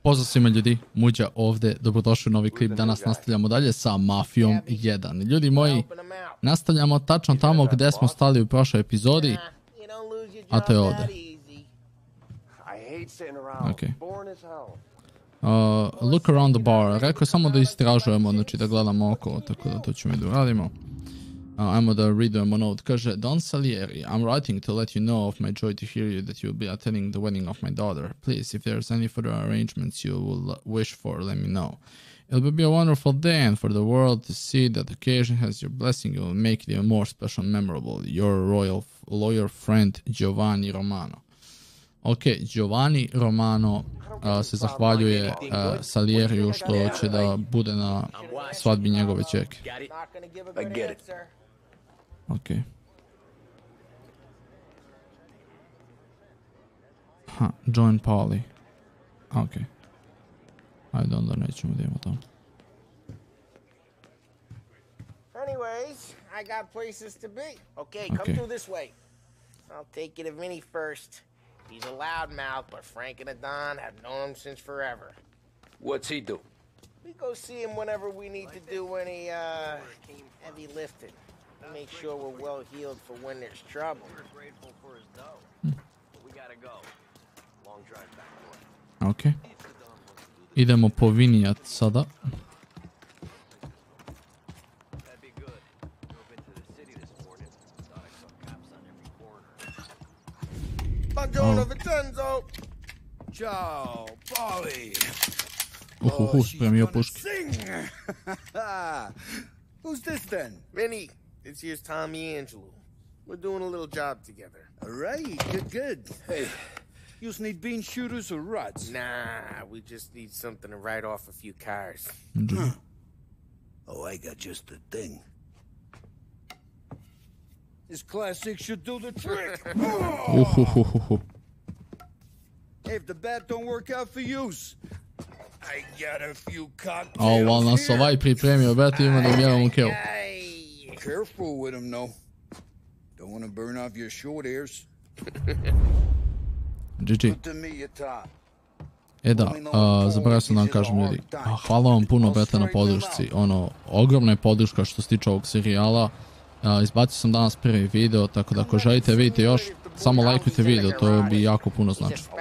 Pozdrav svima ljudi, Mudja ovdje, dobrodošli u novi klip. Danas nastavljamo dalje sa Mafijom 1. Ljudi moji, nastavljamo tačno tamo gdje smo stali u prošloj epizodi, a to je ovdje. Okay. Look around the bar. Rekao je samo da istražujemo, znači da gledamo oko, tako da to ćemo i da uradimo. Ajmo da readujemo note. Kaže, Don Salieri, I'm writing to let you know of my joy to hear you that you will be attending the wedding of my daughter. Please, if there's any further arrangements you will wish for, let me know. It will be a wonderful day and for the world to see that the occasion has your blessing. It will make it even more special and memorable. Your loyal friend, Giovanni Romano. Ok, Giovanni Romano se zahvaljuje Salieriju što će da bude na svadbi njegove ćerke. Ok. Join Polly. Ok. Ajde onda nećemo da imamo tamo. Anyways, I got places to be. Okay, come through this way. I'll take you to Vinny first. He's a loudmouth, but Frank and Adon have known him since forever. What's he do? We go see him whenever we need to do any, heavy lifting. Make sure we're well healed for when there's trouble. We're grateful for his dough. But we gotta go. Long drive back north. Ok. Idemo po Vinijat sada. That'd be good. Drove into the city this morning. Thought I saw cops on every corner. Buongiorno, Vincenzo! Ciao, Polly! Spremio puške. Who's this then? Vinny, this here's Tommy Angelo. We're doing a little job together. All right, good. Hey, you need bean shooters or rods? Nah, we just need something to write off a few cars. Huh. Oh, I got just the thing. This classic should do the trick. Hey, if the bat don't work out for use, I got a few cocktails Ovo nas ovaj pripremio, bet ima da mjeramo kill. Careful with him, no. Don't want to burn off your short ears. GG. E da, zaboravio sam da vam kažem ljudi, hvala vam puno brate na podršci, ono, ogromna je podrška što se tiče ovog serijala. Izbacio sam danas prvi video, tako da ako želite vidite još, samo lajkujte video, to bi jako puno značilo.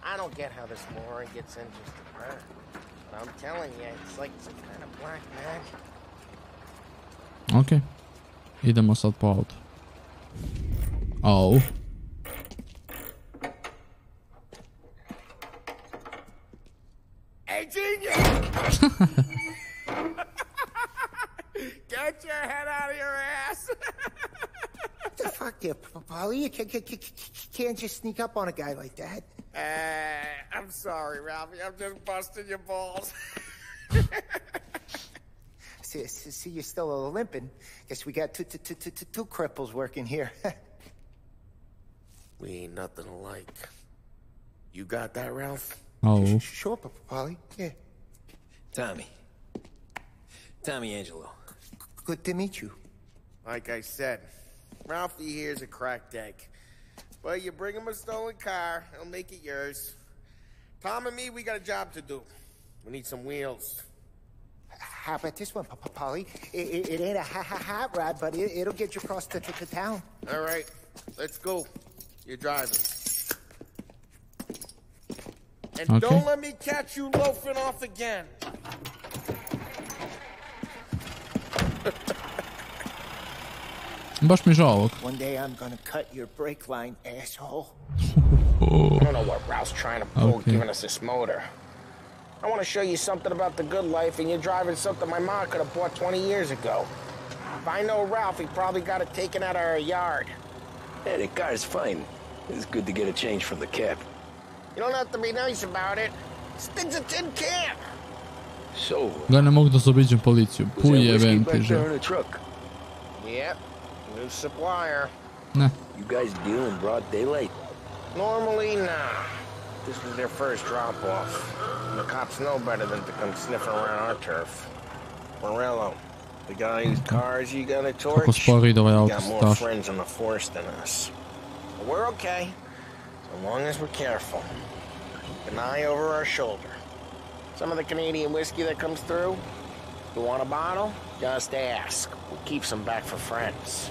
I don't get how this moron gets interested in her. But I'm telling you, it's like some kind of black magic. Ok. Idemo sad po auto. Au. Hey, genius! Get your head out of your ass! What the fuck, you, Polly? You can't just sneak up on a guy like that. I'm sorry, Ralphie. I'm just busting your balls. See, you're still limping. Guess we got two cripples working here. We ain't nothing alike. You got that, Ralph? Oh. Sure, Polly. Yeah. Tommy Angelo. Good to meet you. Like I said, Ralphie here's a cracked egg. Well, you bring him a stolen car, he'll make it yours. Tom and me, we got a job to do. We need some wheels. How about this one, Polly? It ain't a hot rod, but it'll get you across to town. All right, let's go. You're driving. And don't let me catch you loafing off again. Baš mi žao ovog. One day I'm gonna cut your brake line, asshole. I don't know what Ralph's trying to pull, giving us this motor. I want to show you something about the good life, and you're driving something my mom could have bought 20 years ago. If I know Ralph, he probably got it taken out of our yard. Hey, the car's fine. It's good to get a change from the cab. You don't have to be nice about it. This thing's a tin can. So, Da ne mogu da zaobiđem policiju. Pujebem ti že. Yep, new supplier. Ne. You guys deal in broad daylight? Normally, nah. This was their first drop-off. The cops know better than to come sniffing around our turf. Morello, we got any cars you got a torch? Kako spori da ovaj We auto got more staš. friends on the force than us. But we're okay. So As long as we're careful. An eye over our shoulder. Some of the Canadian whiskey that comes through, you want a bottle? Just ask. We'll keep some back for friends.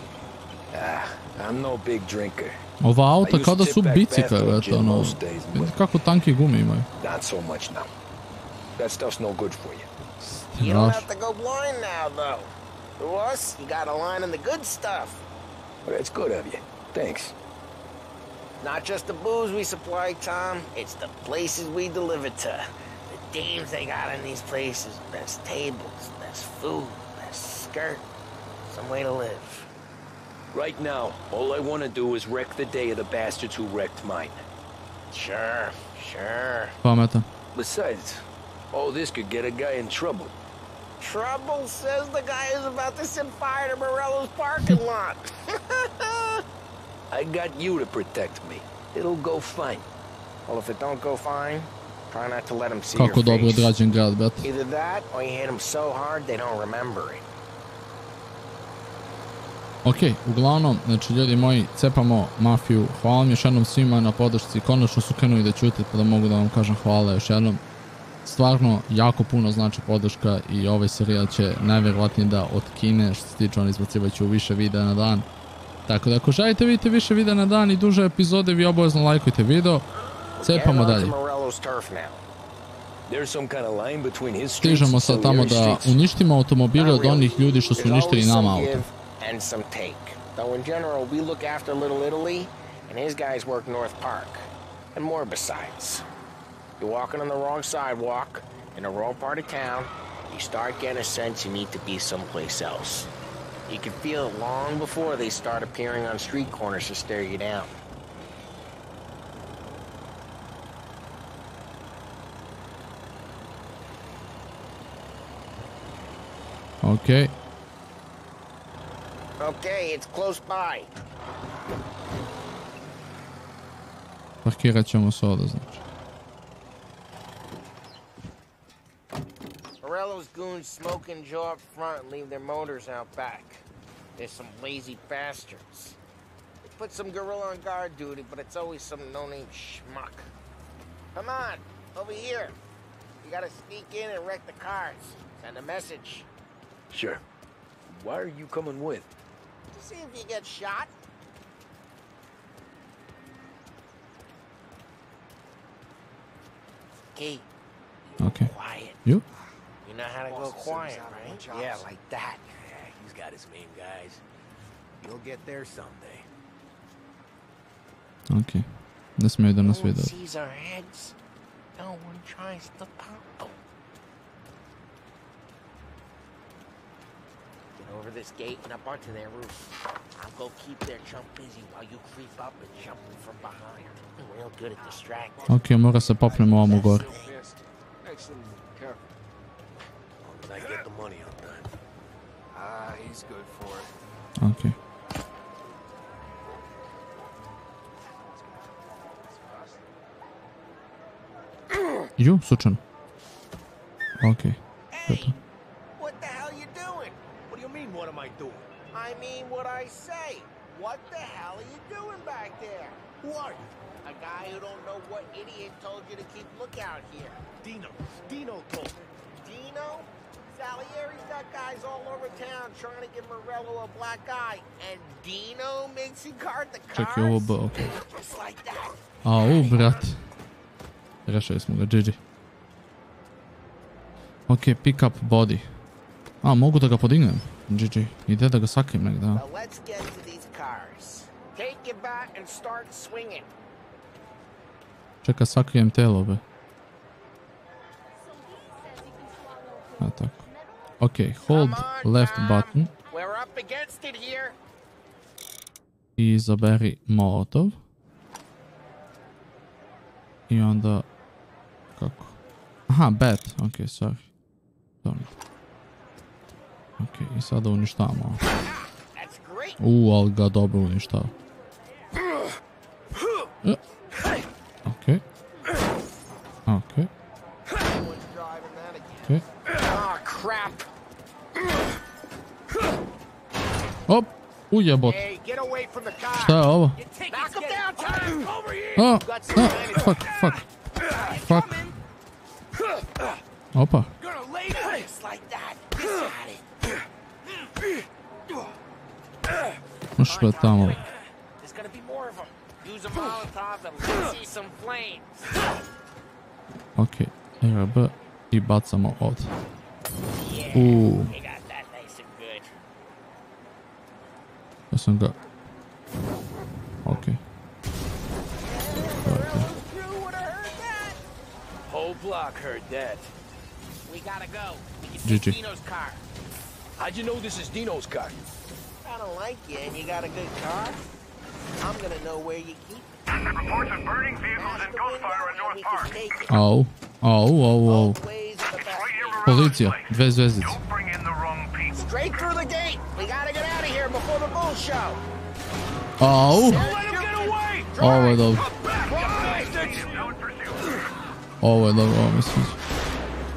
I'm no big drinker. Ova auta kada su bicikle, eto, ono, vidi kako tanki gume imaju. Not so much now. That stuff's no good for you. You don't have to go blind now, though. To us, you got a line on the good stuff. Well, that's good of you. Thanks. Not just the booze we supply, Tom. It's the places we deliver to. The dames they got in these places. Best tables, best food, best skirt. Some way to live. Right now, all I want to do is wreck the day of the bastards who wrecked mine. Sure. Pametan. Besides, all this could get a guy in trouble. Trouble, says the guy who's about to set fire to Morello's parking lot. I got you to protect me. It'll go fine. Well, if it don't go fine, try not to let him see Kako your dobro face. odrađen grad, bet. Either that, or you hit them so hard they don't remember it. Ok, uglavnom, znači ljudi moji, cepamo Mafiju. Hvala vam još jednom svima na podršci. Konačno su krenuli da ćute, pa da mogu da vam kažem hvala još jednom. Stvarno, jako puno znači podrška i ovaj serijal će najvjerovatnije da otkine, što se tiče on izbacivajući u više videa na dan. Tako da ako želite vidite više videa na dan i duže epizode, vi obavezno lajkujte video. Cepamo dalje. Stižemo sad tamo da uništimo automobile od onih ljudi što su uništili nama auto. And some take. Though in general, we look after Little Italy, and his guys work North Park. And more besides. You're walking on the wrong sidewalk, in the wrong part of town, you start getting a sense you need to be someplace else. You can feel it long before they start appearing on street corners to stare you down. Okay. Okay, it's close by. Parkirat ćemo se ovdje, znači. Morello's goons smoke and jaw up front and leave their motors out back. They're some lazy bastards. They put some gorilla on guard duty, but it's always some no-name schmuck. Come on, over here. You gotta sneak in and wreck the cars. Send a message. Sure. Why are you coming with? To see if you get shot. Key. Okay. Quiet. You? You know how to go quiet, right? Yeah, like that. Yeah, he's got his main guys. You'll get there someday. Okay. Ne smiju da nas No one vide. sees our heads. No one tries to pop. Get over this gate and up onto their roof. I'll go keep their chump busy while you creep up and jump them from behind. I'm real good at distracting. Ok, mora se popnemo ovamo gore. Excellent. Careful. As long as I get the money on time. He's good for it. Ok. Ju, slučajno. Ok. Hey, what the hell you doing? What do you mean, what am I doing? I mean what I say. What the hell are you doing back there? Who are you? A guy who don't know what idiot told you to keep lookout here. Dino. Dino told me. Dino? Salieri's got guys all over town trying to give Morello a black eye. And Dino makes him guard the cars? Čekaj, ovo B, ok. Just like that. Au, brat. Rešali smo ga, GG. Ok, pick up body. A, mogu da ga podignem. GG. Ide da ga sakrim negdje, a? Well, let's get to these cars. Take your bat and start swinging. Čekaj, sakrijem telo, be. A, tako. Ok, hold left button. We're up against it here. I izaberi Molotov. I onda... Kako? Aha, bat. Ok, sorry. Ok, i sada uništavamo. That's great. Ali ga dobro uništava. Ok. Ok. Someone's driving that again. Ok. Ah, crap. Op! Ujebot. Hey, get away from the car. Šta je ovo? Knock him down, Tom. Over here. Oh, fuck. Opa. Što je tamo? Ok, RB i bacamo ovdje. Ja sam ga... Ok. Whole block heard that. We gotta go. We can GG. take Dino's car. How'd you know this is Dino's car? I don't like you, and you got a good car. I'm gonna know where you keep it. Reports of burning vehicles and gunfire in North Park. Au. Policija, 2 zvezdice. Don't bring in the wrong people. Straight through the gate. We gotta get out of here before the bull show. Au. Let him get away! Ovo je dobro. Ovo je dobro, ovo mi sviđa.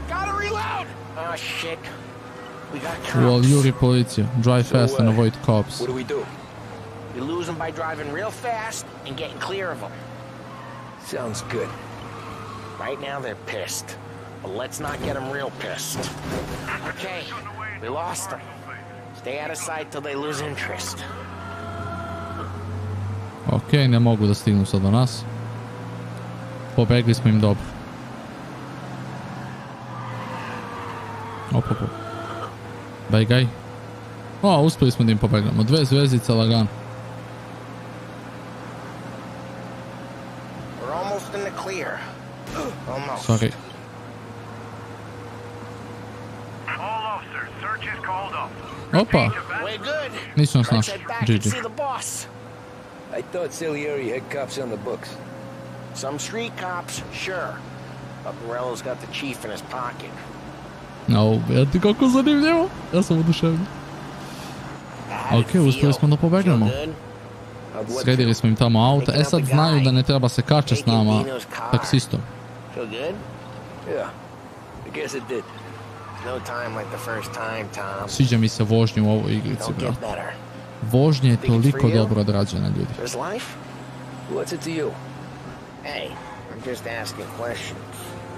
Gotta reload! Oh shit. We got Well, cops. Yuri policija. Drive fast and avoid cops. What do we do? You lose them by driving real fast and getting clear of them. Sounds good. Right now they're pissed. But let's not get them real pissed. Okay, we lost them. Stay out of sight till they lose interest. Ok, ne mogu da stignu sad do nas. Pobegli smo im dobro. Opa. Bye guy. O, uspeli smo da im pobegnemo. 2 zvezdice lagano. We're almost in the clear. Almost. Sorry. All officers, search is called off. Opa. We're good. Nisu nas Let's našli. head back and see GG. the boss. I thought Salieri had cops on the books. Some street cops, sure. But Morello's got the chief in his pocket. No, vidite kako zanimljivo. Ja sam oduševljen. Ok, uspeli smo da pobegnemo. Sredili smo im tamo auto. E sad znaju da ne treba se kače s nama taksistom. Feel good? Yeah, I guess it did. No time like the first time, Tom. Sviđa mi se vožnje u ovoj igrici, Don't bro. get better. Vožnje je toliko dobro odrađena, ljudi. There's life? What's it to you? Hey, I'm just asking questions.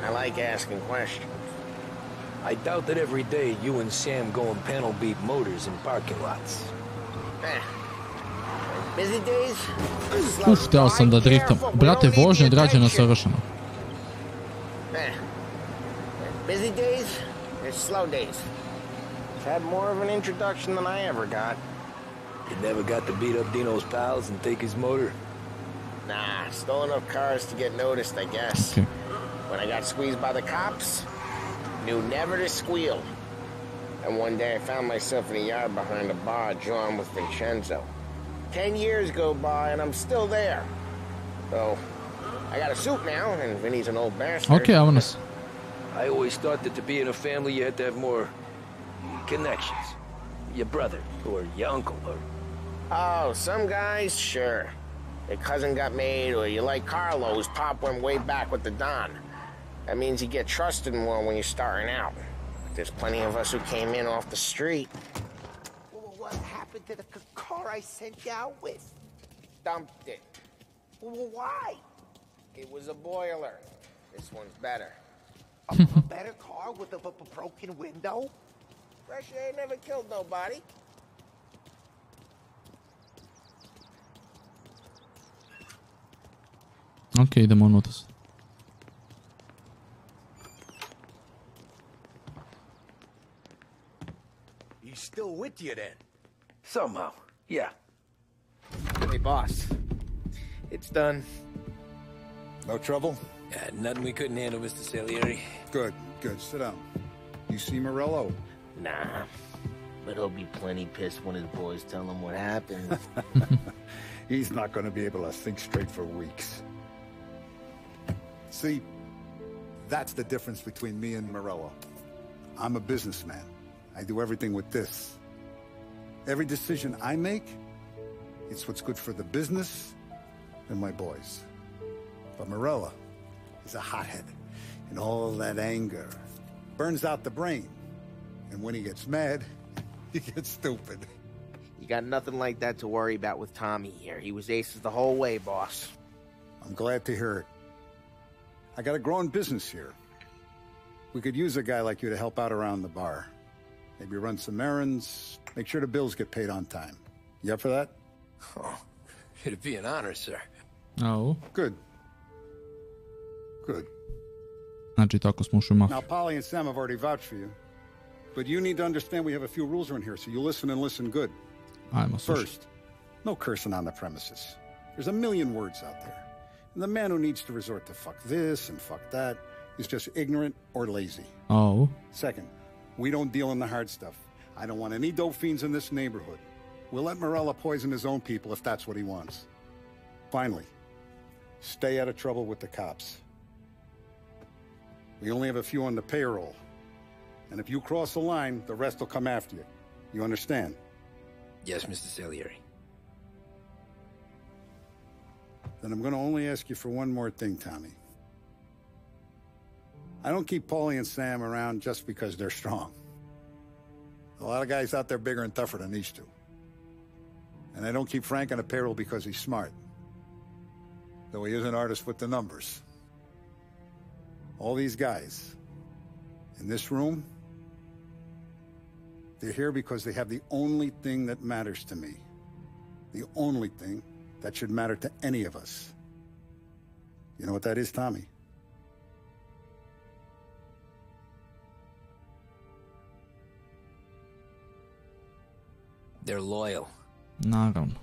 I like asking questions. I doubt that every day you and Sam go and panel beat motors in parking lots. Busy days? Uf, teo sam da driftam. Brate, vožnja je odrađena savršeno. Busy days? There's slow days. I've had more of an introduction than I ever got. You never got to beat up Dino's pals and take his motor? Nah, stole enough cars to get noticed, I guess. Okay. When I got squeezed by the cops, knew never to squeal. And one day I found myself in a yard behind a bar drawn with Vincenzo. 10 years go by and I'm still there. So, I got a suit now, and Vinny's an old bastard. Ok, evo nas. I always thought that to be in a family you had to have more connections. Your brother, or your uncle, or... Oh, some guys, sure. Their cousin got made, or you like Carlo, whose pop went way back with the Don. That means you get trusted more when you're starting out. But there's plenty of us who came in off the street. What happened to the car I sent you out with? Dumped it. Why? It was a boiler. This one's better. A better car with a broken window? Fresh air never killed nobody. Ok, idemo unutra. He's still with you then? Somehow, yeah. Hey, boss. It's done. No trouble? Yeah, nothing we couldn't handle, Mr. Salieri. Good, good. Sit down. You see Morello? Nah. But he'll be plenty pissed when his boys tell him what happened. He's not going to be able to think straight for weeks. See, that's the difference between me and Morello. I'm a businessman. I do everything with this. Every decision I make, it's what's good for the business and my boys. But Morello is a hothead, and all that anger burns out the brain. And when he gets mad, he gets stupid. You got nothing like that to worry about with Tommy here. He was aces the whole way, boss. I'm glad to hear it. I got a growing business here. We could use a guy like you to help out around the bar. Maybe run some errands, make sure the bills get paid on time. You up for that? Oh, it'd be an honor, sir. Oh. Good. Good. Znači, tako smo ušli u mafiju. Now, Polly and Sam have already vouched for you. But you need to understand we have a few rules around here, so you listen and listen good. Ajmo, slušaj. First, no cursing on the premises. There's a million words out there. And the man who needs to resort to fuck this and fuck that is just ignorant or lazy. Oh. Second, we don't deal in the hard stuff. I don't want any dope fiends in this neighborhood. We'll let Morella poison his own people if that's what he wants. Finally, stay out of trouble with the cops. We only have a few on the payroll. And if you cross the line, the rest will come after you. You understand? Yes, Mr. Salieri. Then I'm going to only ask you for one more thing, Tommy. I don't keep Paulie and Sam around just because they're strong. A lot of guys out there bigger and tougher than these two. And I don't keep Frank on a payroll because he's smart. Though he is an artist with the numbers. All these guys in this room, they're here because they have the only thing that matters to me. The only thing that should matter to any of us. You know what that is, Tommy? They're loyal. Naravno.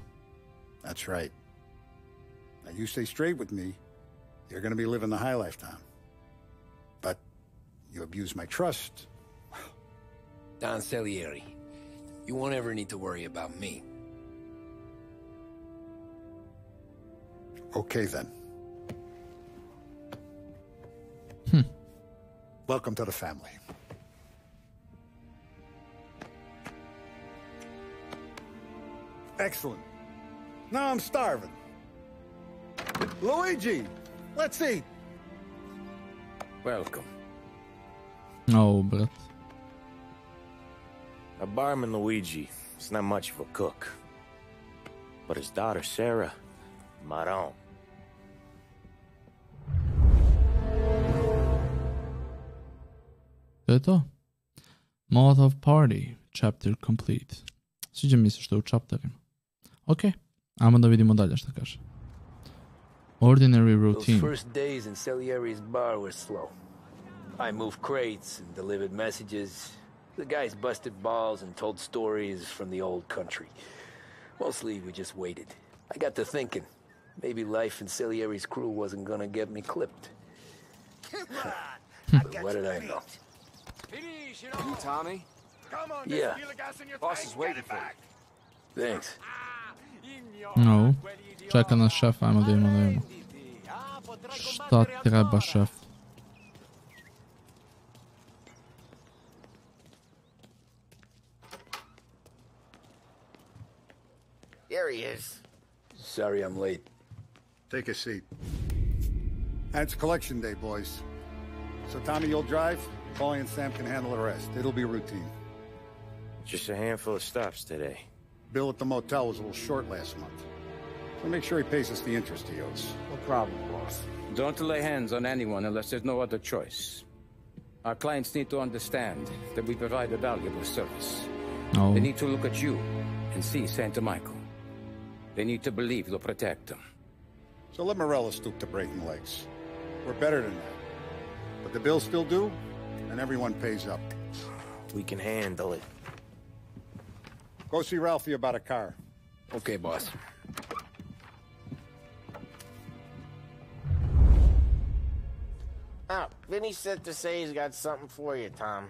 That's right. Now you stay straight with me, you're gonna be living the high life, Tom. But you abuse my trust. Don Salieri, you won't ever need to worry about me. Okay, then. Welcome to the family. Excellent. Now I'm starving. Luigi, let's eat. Welcome. Oh, brat. A barman Luigi is not much of a cook. But his daughter Sarah, Maron. To je to. Molotov Party, chapter complete. Sviđa mi se što je u chapterima. Ok, ajmo da vidimo dalje šta kaže. Ordinary routine. Those first days in Salieri's bar were slow. I moved crates and delivered messages. The guys busted balls and told stories from the old country. Mostly we just waited. I got to thinking, maybe life in Salieri's crew wasn't gonna get me clipped. But what did I know? You, Tommy? Yeah. Boss is waiting for you. Thanks. No. Čeka nas šef, ajmo da imamo. Šta treba šef? There he is. Sorry I'm late. Take a seat. It's collection day, boys. So Tommy, you'll drive. Paulie and Sam can handle the rest. It'll be routine. Just a handful of stops today. Bill at the motel was a little short last month. So make sure he pays us the interest he owes. No problem, boss. Don't lay hands on anyone unless there's no other choice. Our clients need to understand that we provide a valuable service. Oh. They need to look at you and see Santa Michael. They need to believe you'll protect them. So let Morella stoop to breaking legs. We're better than that. But the bills still due, and everyone pays up. We can handle it. Go see Ralphie about a car. Okay, boss. Oh, Vinny said to say he's got something for you, Tom.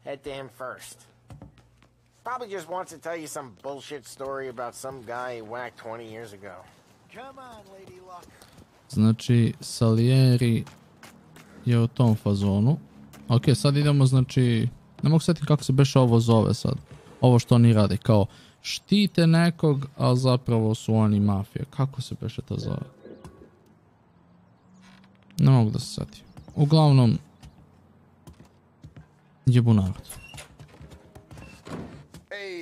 Head to him first. Probably just wants to tell you some bullshit story about some guy he whacked 20 years ago. Come on, Lady Luck. Znači, Salieri je u tom fazonu. Ok, sad idemo, znači... Ne mogu sjetiti kako se beše ovo zove sad. Ovo što oni rade, kao štite nekog, a zapravo su oni mafija. Kako se beše to zove? Ne mogu da se sjetim. Uglavnom... Jebu narod.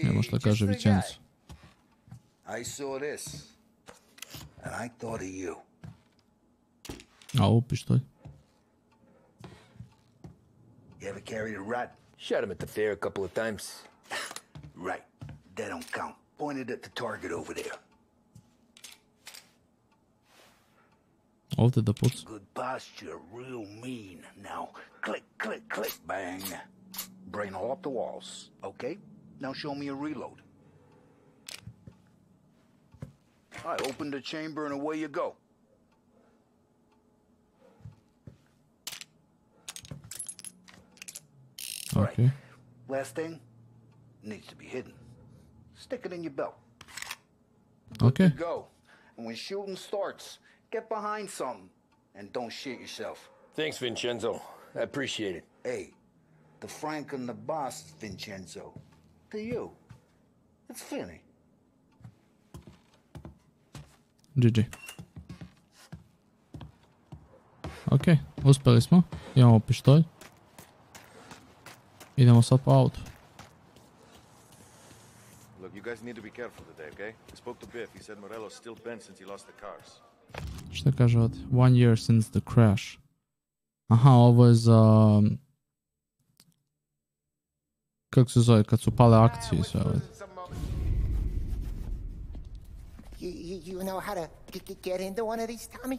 Nemo što kaže Vicenzo. I saw this, and I thought of you. A, pištolj. You ever carried a rat? Shot him at the fair a couple of times. Right. That don't count. Pointed at the target over there. Ovdje da puca. Good posture, real mean. Now, click, click, click, bang. Brain all up the walls. Okay? Now show me a reload. I open the chamber and away you go. Okay. Right. Last thing needs to be hidden. Stick it in your belt. Okay. Good to go. And when shooting starts, get behind something and don't shit yourself. Thanks, Vincenzo. I appreciate it. Hey, the Frank and the boss, Vincenzo. To you, it's Finny. GG. Ok, uspjeli smo. Imamo pištolj. Idemo sad po autu. Look, you guys need to be careful today, okay? I spoke to Biff. He said Morello's still bent since he lost the cars. Šta kaže ovdje? 1 year since the crash. Aha, ovo je za... Kako se zove, kad su pale akcije i sve ovdje. You know how to get into one of these, Tommy?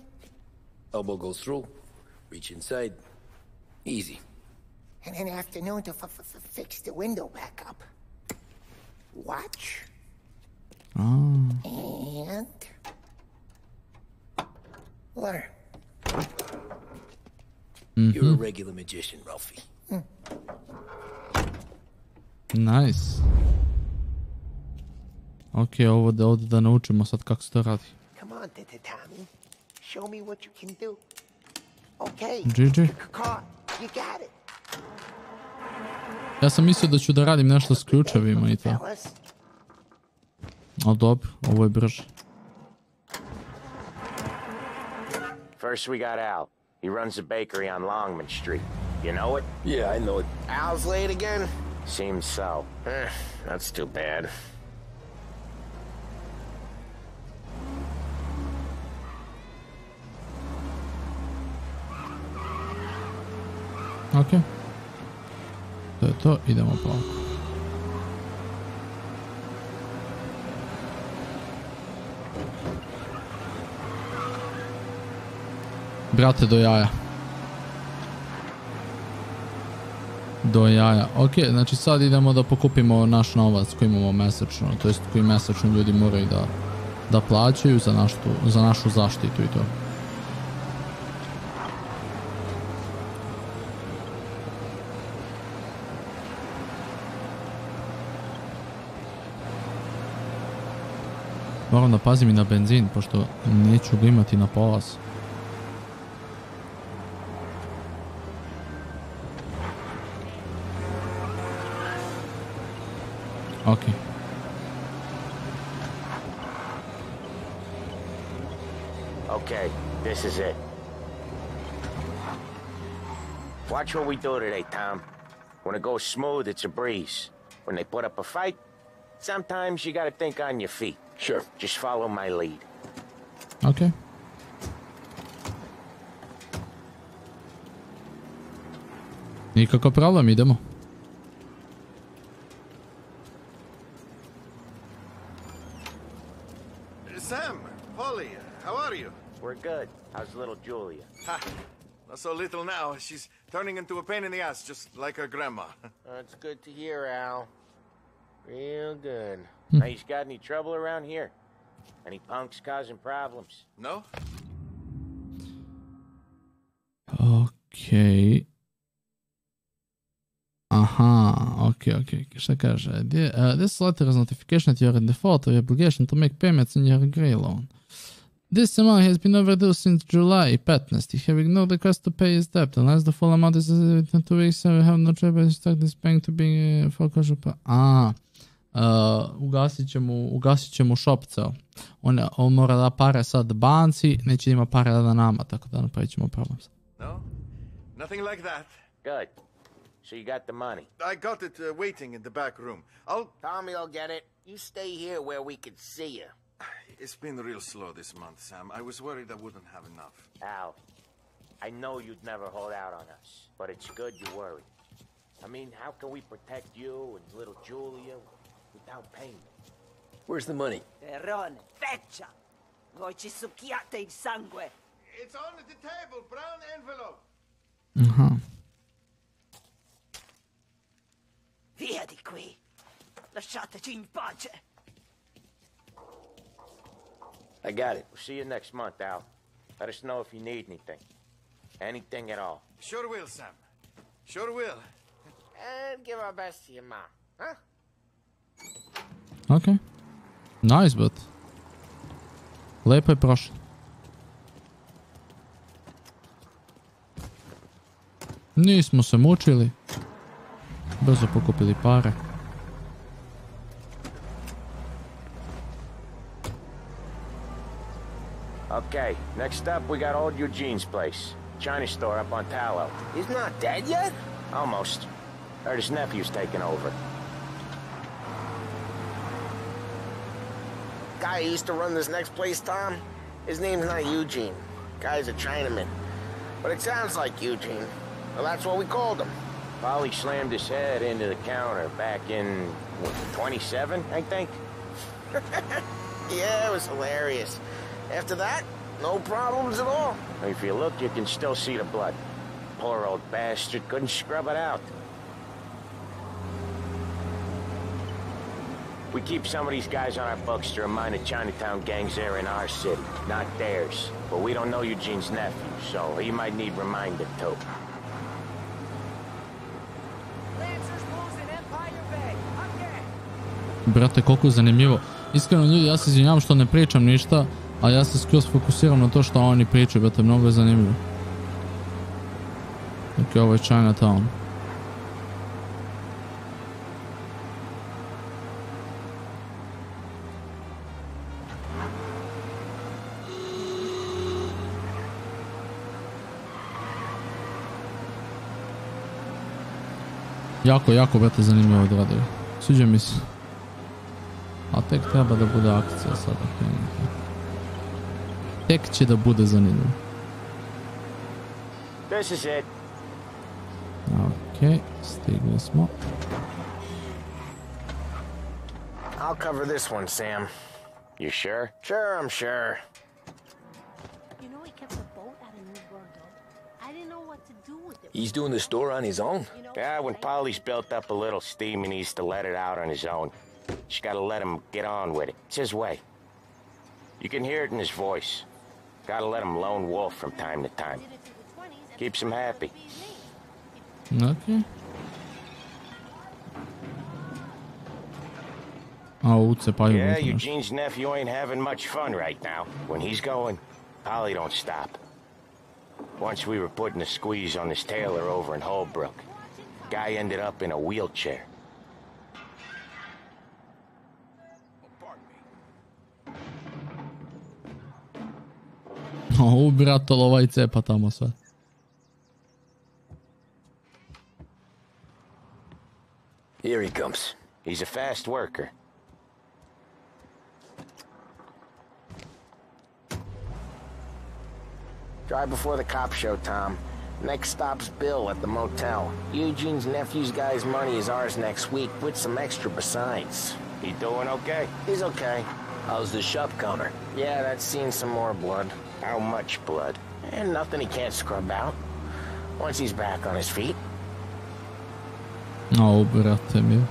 Elbow goes through, reach inside. Easy. And an afternoon to fix the window back up. Watch. Ah. And... learn. You're a regular magician, Ralphie. Nice. Ok, ovo ovdje da naučimo sad kako se to radi. Come on, Tommy. Show me what you can do. Okay. GG. You got it. Ja sam mislio da ću da radim nešto s ključevima i to. Ali dobro, ovo je brže. First we got Al. He runs a bakery on Longman Street. You know it? Yeah, I know it. Al's late again? Seems so. That's too bad. Ok. To je to, idemo polako. Brate, do jaja. Do jaja. Ok, znači sad idemo da pokupimo naš novac koji imamo mesečno, to jest koji mesečno ljudi moraju da plaćaju za našu zaštitu i to. Moram da pazim i na benzin, pošto neću ga imati na polas. Ok. Okay, this is it. Watch what we do today, Tom. When it goes smooth, it's a breeze. When they put up a fight, sometimes you gotta think on your feet. Sure. Just follow my lead. Okay. Nikakav problem, idemo. Sam, Polly, how are you? We're good. How's little Julia? Ha! Not so little now. She's turning into a pain in the ass, just like her grandma. That's good to hear, Al. Real good. Now, you got any trouble around here? Any punks causing problems? No? Okay. Aha, okay. Šta kaže? This letter is notification that you are in default of your obligation to make payments in your grey loan. This amount has been overdue since July 15th. You have ignored the request to pay his debt. Unless the full amount is within 2 weeks, you have no choice but to start this bank to be foreclosure. Ugasit će mu shop ceo. On mora da pare sad banci, neće ima pare da nama, tako da napravit ćemo problem. No? Nothing like that. Good. So you got the money? I got it waiting in the back room. Tommy'll get it. You stay here where we can see you. It's been real slow this month, Sam. I was worried I wouldn't have enough. Al, I know you'd never hold out on us, but it's good you worry. I mean, how can we protect you and little Julia without payment? Where's the money? Terrone, feccia! Voi ci succhiate il sangue! It's on the table, brown envelope. Via di qui! Lasciateci in pace! I got it. We'll see you next month, Al. Let us know if you need anything. Anything at all. Sure will, Sam. Sure will. And give our best to your mom, huh? Okay. Nice, but... Lepo je prošlo. Nismo se mučili. Brzo pokupili pare. Okay, next up we got old Eugene's place. China store up on Tallow. He's not dead yet? Almost. Heard his nephew's taking over. Guy who used to run this next place, Tom, his name's not Eugene. Guy's a Chinaman. But it sounds like Eugene. Well, that's what we called him. Polly slammed his head into the counter back in, what, 27, I think? Yeah, it was hilarious. After that, no problems at all. If you look, you can still see the blood. Poor old bastard couldn't scrub it out. We keep some of these guys on our books to remind the Chinatown gangs they're in our city, not theirs. But we don't know Eugene's nephew, so he might need reminded too. Brate, koliko zanimljivo. Iskreno ljudi, ja se izvinjavam što ne pričam ništa, a ja se skroz fokusiram na to što oni pričaju, brate, mnogo je zanimljivo. Ok, ovo je Chinatown. Jako, brate, zanimljivo odradio. Sviđa mi se. A tek treba da bude akcija sada. Tek će da bude zanimljivo. This is it. Ok, stigli smo. I'll cover this one, Sam. You sure? Sure, I'm sure. You know he kept a boat out of New Bordeaux. I didn't know what to do with it. He's doing the store on his own? Yeah, when Polly's built up a little steam, he needs to let it out on his own. Just gotta let him get on with it. It's his way. You can hear it in his voice. Gotta let him lone wolf from time to time. Keeps him happy. Okay. Yeah, Eugene's nephew ain't having much fun right now. When he's going, Polly don't stop. Once we were putting a squeeze on this tailor over in Holbrook. Guy ended up in a wheelchair. Ubratalo ovaj cepa tamo sve. Here he comes. He's a fast worker. Drive before the cops show, Tom. Next stop's Bill at the motel. Eugene's nephew's guy's money is ours next week, with some extra besides. He doing okay? He's okay. How's the shop counter? Yeah, that's seen some more blood. How much blood? And nothing he can't scrub out. Once he's back on his feet. O, brate mi.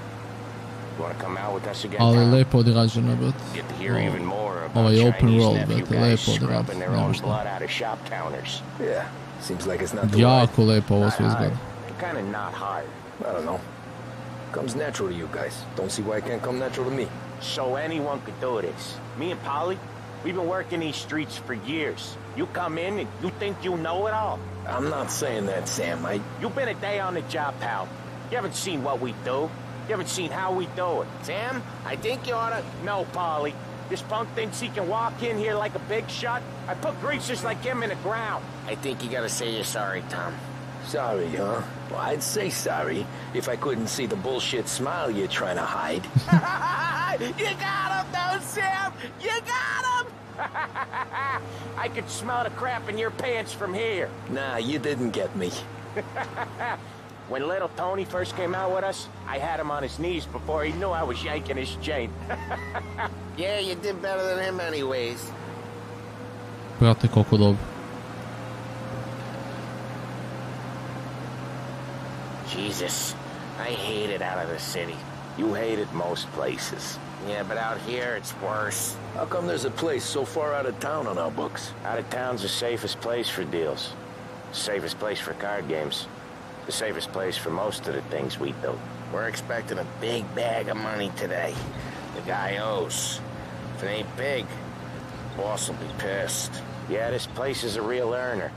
Ali lepo odrađeno, brate. Ovaj open world, brate, lepo odrađeno. Jako lepo ovo sve izgleda. Kinda not hard. I don't know. Comes natural to you guys. Don't see why it can't come natural to me. So anyone could do this. Me and Polly, we've been working these streets for years. You come in and you think you know it all. I'm not saying that, Sam. You've been a day on the job, pal. You haven't seen what we do. You haven't seen how we do it. Sam, I think you oughta... No, Polly. This punk thinks he can walk in here like a big shot. I put greasers like him in the ground. I think you gotta say you're sorry, Tom. Sorry, huh? Well, I'd say sorry if I couldn't see the bullshit smile you're trying to hide. You got him, though, Sam! You got him! I could smell the crap in your pants from here. Nah, you didn't get me. When little Tony first came out with us, I had him on his knees before he knew I was yanking his chain. Yeah, you did better than him anyways. Brate, koliko dobro. Jesus, I hate it out of the city. You hate it most places. Yeah, but out here it's worse. How come there's a place so far out of town on our books? Out of town's the safest place for deals. Safest place for card games. The safest place for most of the things we do. We're expecting a big bag of money today. The guy owes. If it ain't big, boss will be pissed. Yeah, this place is a real earner.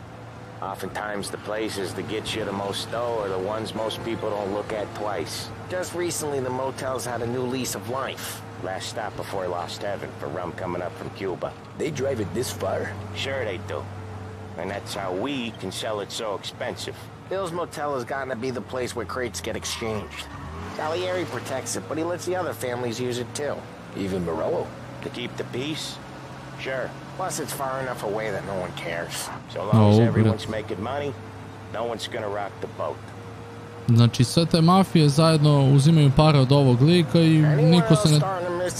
Oftentimes the places that get you the most dough are the ones most people don't look at twice. Just recently the motel's had a new lease of life. Last stop before Lost Heaven for rum coming up from Cuba. They drive it this far? Sure they do. And that's how we can sell it so expensive. Bill's Motel has gotten to be the place where crates get exchanged. Salieri protects it, but he lets the other families use it too. Even Morello? To keep the peace? Sure. Plus it's far enough away that no one cares. So long as everyone's making money, no one's gonna rock the boat. Znači sve te mafije zajedno uzimaju pare od ovog lika i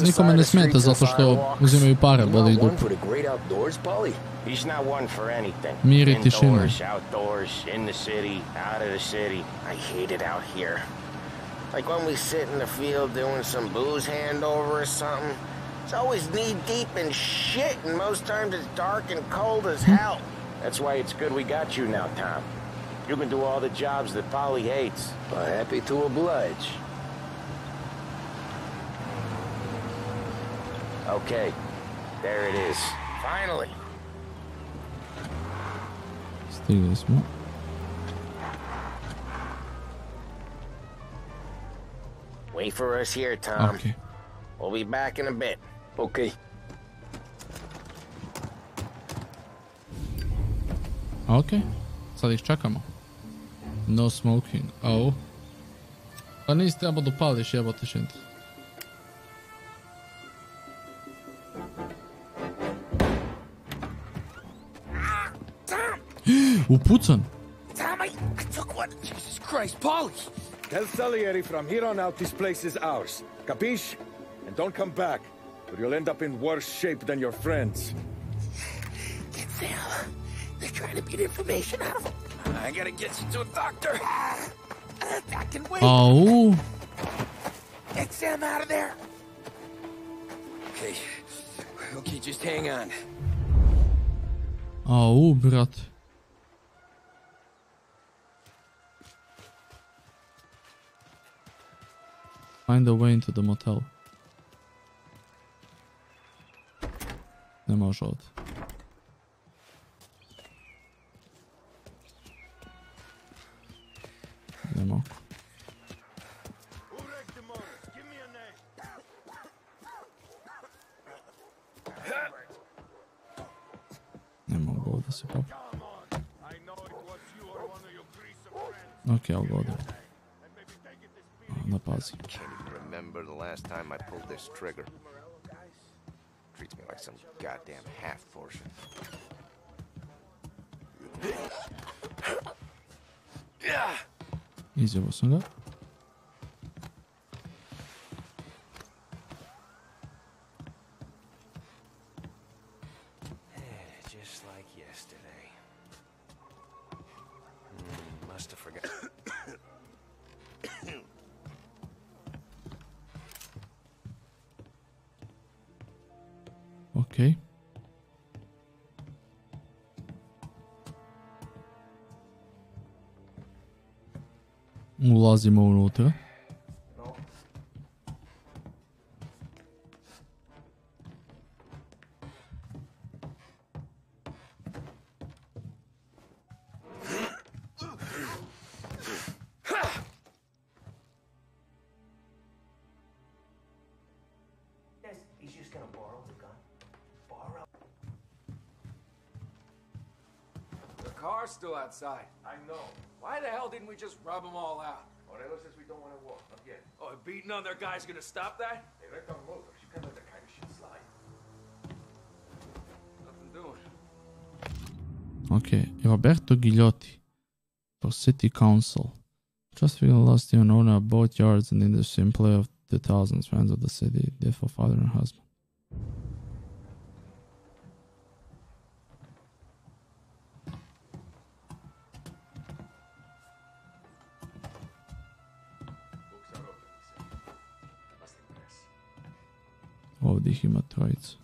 nikome ne smeta zato što uzimaju pare, boli i dupe. He's not one for anything. Mir i tišina. Indoors, outdoors, in the city, out of the city. I hate it out here. Like when we sit in the field doing some booze handover or something. It's always knee-deep in shit, and most times it's dark and cold as hell. That's why it's good we got you now, Tom. You can do all the jobs that Polly hates. Well, happy to oblige. Okay, there it is. Finally. Stigli smo. Wait for us here, Tom. Okay. We'll be back in a bit. Okay. Ok, sad ih čekamo. No smoking. Oh. Pa nisi trebao da pališ, jebote šint. Upucan. Tom, I took one. Jesus Christ, Polly. Tell Salieri from here on out this place is ours. Capiche? And don't come back, or you'll end up in worse shape than your friends. Get Sam. They're trying to get information out of him. I gotta get you to a doctor. I can wait. Oh. Get Sam out of there. Okay. Okay, just hang on. Oh, brat. Find a way into the motel. Ne može ovdje. Ne mogu. Ne mogu ovdje se popiti. Ok, I'll go there. Na pazi. Remember the last time I pulled this trigger. Treats me like some goddamn half portion. Izjavo sam ga. Just like yesterday. Must have forgotten. Ok. Ulazimo unutra. He's just gonna borrow the gun. Borrow. The car's still outside. I know. Why the hell didn't we just rub them all out? Morelos says we don't want to walk, not yet. Oh, beating on their guys gonna stop that? Hey, let them move. You can't let that kind of shit slide. Okay, Roberto Ghigliotti for City Council. Just figure last year an owner of both yards and industry employee of the thousands friends of the city, dead for father and husband. Ovdje ih ima trojicu.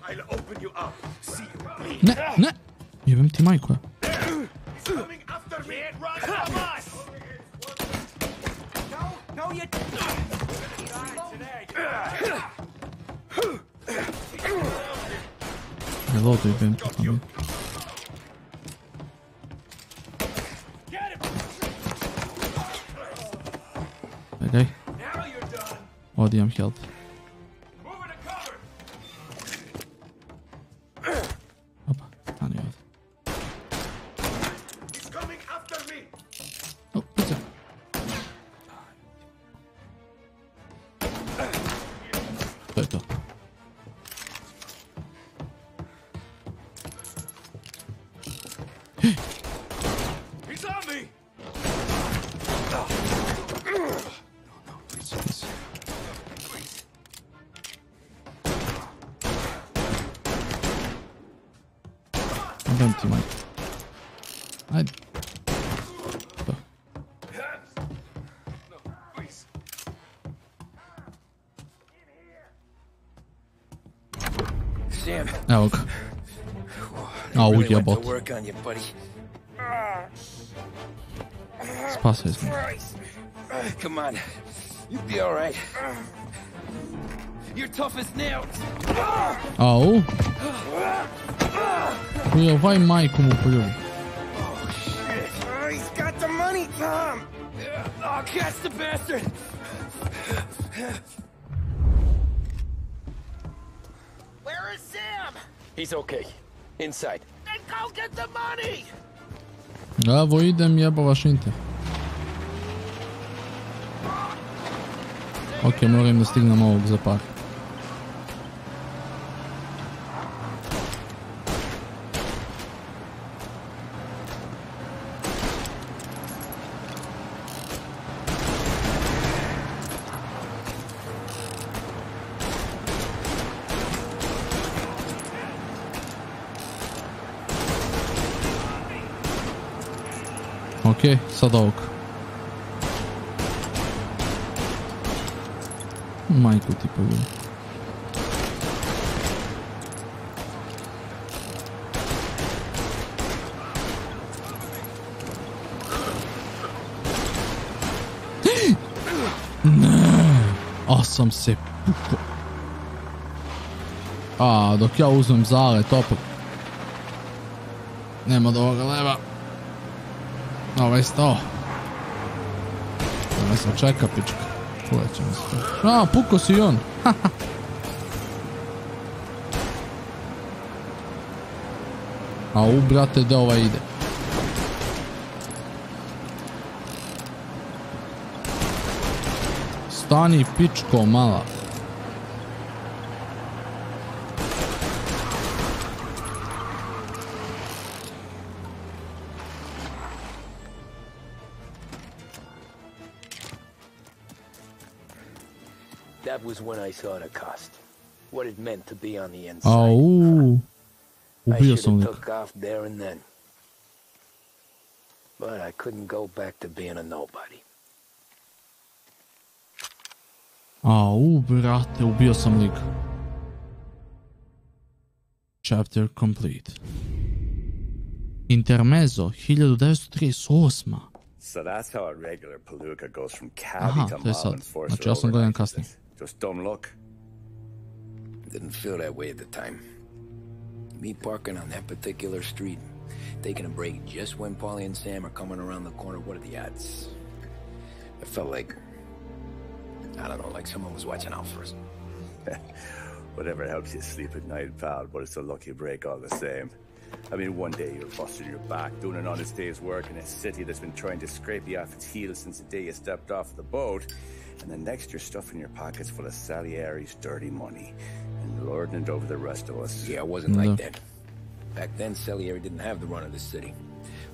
I'll open you up. See you. Ne, ne! Jebem ti majku. He's coming after me. Run from us. No, you. Reloaduj ben po tamo. Gledaj. Ovdje imam health. Opa, stani ovdje. O, pizza. To je to. He's on me. Dam ti majku. Ajde. To. Sam. Evo ga. A, ujebot. Spasaj se. Come on. You'll be alright. You're tough as nails. Au. Ujevaj majku mu poljubi. He's got the money, Tom. Oh, catch the bastard. Where is Sam? He's okay. Inside. Then go get the money. Evo idem jeba vašinte. Ok, moram da stignem ovog za par. Ok, sad ovog. Majku ti povijem. Ne, a sam se puko. A, dok ja uzmem zalet opet. Nema do ovoga leva. Ovaj stao. Nema se čeka pička. Kulećemo se. A, puko si on. A u, brate, da ovaj ide. Stani, pičko, mala. That was when I saw the cost. What it meant to be on the inside. Au. I Ubio should sam have lik. took off there and then. But I couldn't go back to being a nobody. Au, brate, ubio sam lik. Chapter complete. Intermezzo, 1938. So that's how a regular palooka goes from Aha, cabbie to to je mob sad. enforcer. Znači ja sam gledam overnight. kasnije. Just dumb luck. Didn't feel that way at the time. Me parking on that particular street, taking a break just when Paulie and Sam are coming around the corner, what are the odds? I felt like, I don't know, like someone was watching out for us. Whatever helps you sleep at night, pal, but it's a lucky break all the same. I mean, one day you're busting your back, doing an honest day's work in a city that's been trying to scrape you off its heels since the day you stepped off the boat, and the next you're stuffing your pockets full of Salieri's dirty money and lording it over the rest of us. Yeah, it wasn't like that. Back then, Salieri didn't have the run of the city.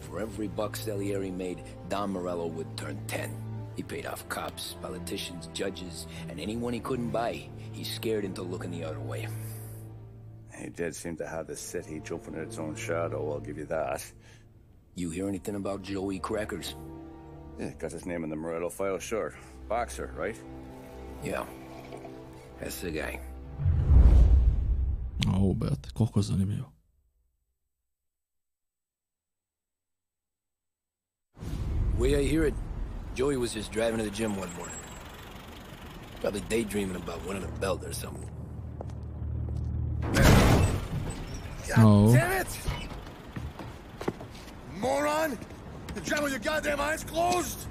For every buck Salieri made, Don Morello would turn 10. He paid off cops, politicians, judges, and anyone he couldn't buy, he scared into looking the other way. He did seem to have the city jumping in its own shadow, I'll give you that. You hear anything about Joey Crackers? Yeah, got his name in the Morello file, sure. Boxer, right? Yeah. That's the guy. Oh, brate, koliko zanimljivo. The way I hear it, Joey was just driving to the gym one morning. Probably daydreaming about winning a belt or something. God damn it! Moron! You're driving with your goddamn eyes closed?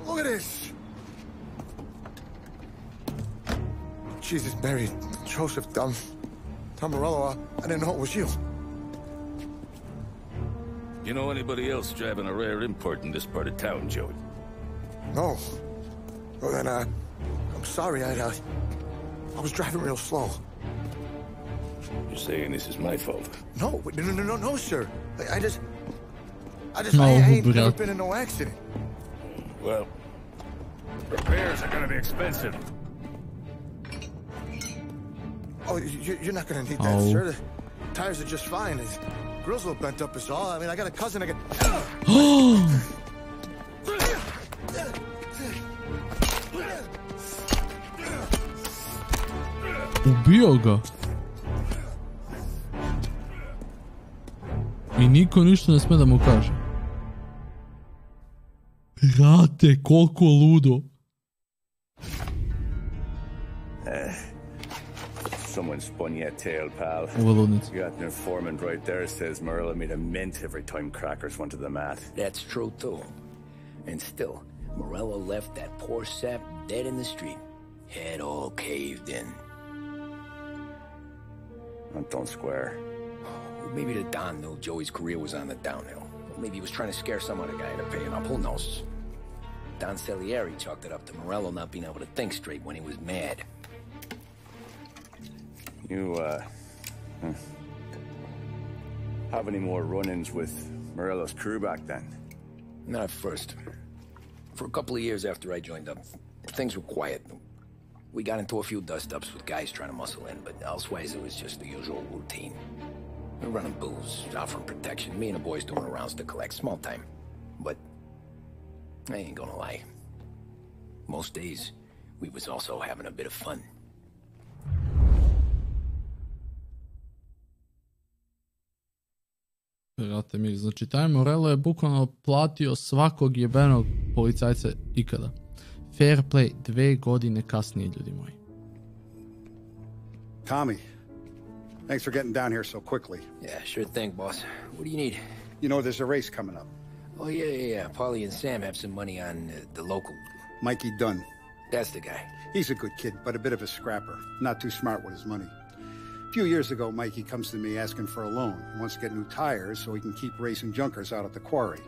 Look at this. Jesus, Mary, Joseph, Tom Morello, I didn't know it was you. You know anybody else driving a rare import in this part of town, Joey? No. Well, then, I'm sorry, I was driving real slow. You're saying this is my fault? No, no, sir. I ain't never been in no accident. Well, repairs are gonna be expensive. Oh, you're not gonna need that, sir. The tires are just fine. The grill's a little bent up is all. I mean, I got a cousin I can... Ubio ga. I niko ništa ne sme da mu kaže. Brate, koliko ludo. Someone spun you a tail, pal. Uvaludnic. You got an informant right there says Morello made a mint every time Crackers went to the mat. That's true, too. And still, Morello left that poor sap dead in the street. Head all caved in. Don't square. Maybe the Don knew Joey's career was on the downhill. Maybe he was trying to scare some other guy into paying up. Who knows? Don Salieri chalked it up to Morello not being able to think straight when he was mad. You, have any more run-ins with Morello's crew back then? Not at first. For a couple of years after I joined up, things were quiet. We got into a few dust-ups with guys trying to muscle in, but elsewise it was just the usual routine. We were running booze, offering protection, me and the boys doing rounds to collect, small time. But I ain't gonna lie. Most days, we was also having a bit of fun. Brate mi, znači taj Morello je bukvalno platio svakog jebenog policajca ikada. Fair play 2 godine kasnije, ljudi moji. Tommy, thanks for getting down here so quickly. Yeah, sure thing, boss. What do you need? You know, there's a race coming up. Oh, yeah. Paulie and Sam have some money on the local. Mikey Dunn. That's the guy. He's a good kid, but a bit of a scrapper. Not too smart with his money. A few years ago, Mikey comes to me asking for a loan. He wants to get new tires so he can keep racing junkers out at the quarry.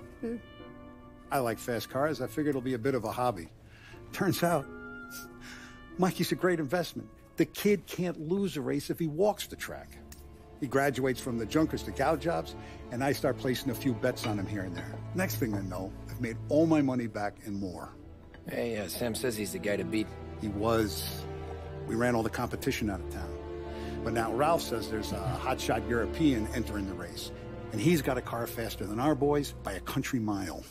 I like fast cars. I figured it'll be a bit of a hobby. Turns out, Mikey's a great investment. The kid can't lose a race if he walks the track. He graduates from the junkers to gal jobs, and I start placing a few bets on him here and there. Next thing I know, I've made all my money back and more. Hey, Sam says he's the guy to beat. He was. We ran all the competition out of town. But now Ralph says there's a hotshot European entering the race, and he's got a car faster than our boys by a country mile.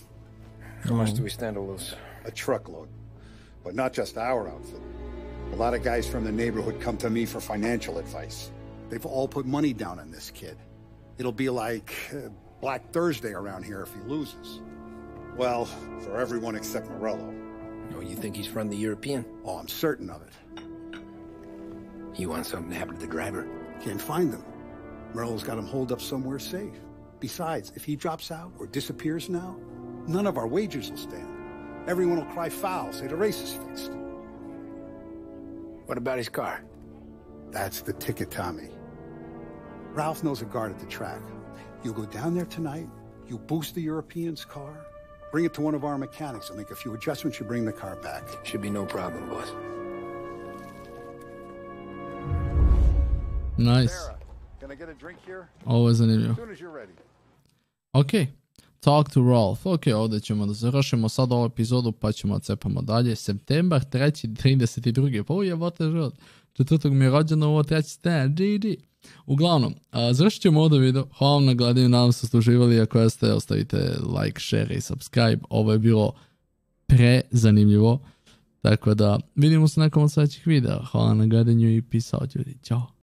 How much do we stand to lose? A truckload. But not just our outfit. A lot of guys from the neighborhood come to me for financial advice. They've all put money down on this kid. It'll be like Black Thursday around here if he loses. Well, for everyone except Morello. Oh, you think he's from the European? Oh, I'm certain of it. You want something to happen to the driver? Can't find him. Morello's got him holed up somewhere safe. Besides, if he drops out or disappears now, none of our wagers will stand. Everyone will cry foul, say the race is fixed. What about his car? That's the ticket, Tommy. Ralph knows a guard at the track. You go down there tonight, you boost the European's car, bring it to one of our mechanics. They'll make a few adjustments, you bring the car back. Should be no problem, boss. Nice. Can I get a drink here? Ovo je zanimljivo. As soon as you're ready. Ok. Talk to Ralph. Ok, ovdje ćemo da završimo sad ovu epizodu pa ćemo cepamo dalje. Septembar 3. 32. Pa ujebote život. 4. mi je rođeno, ovo 3. stan. GG. Uglavnom, završit ćemo ovdje video. Hvala vam na gledanju, nadam se da ste uživali. Ako jeste, ostavite like, share i subscribe. Ovo je bilo prezanimljivo. Tako da, vidimo se nekom od sljedećih videa. Hvala na gledanju i peace out ljudi. Ćao.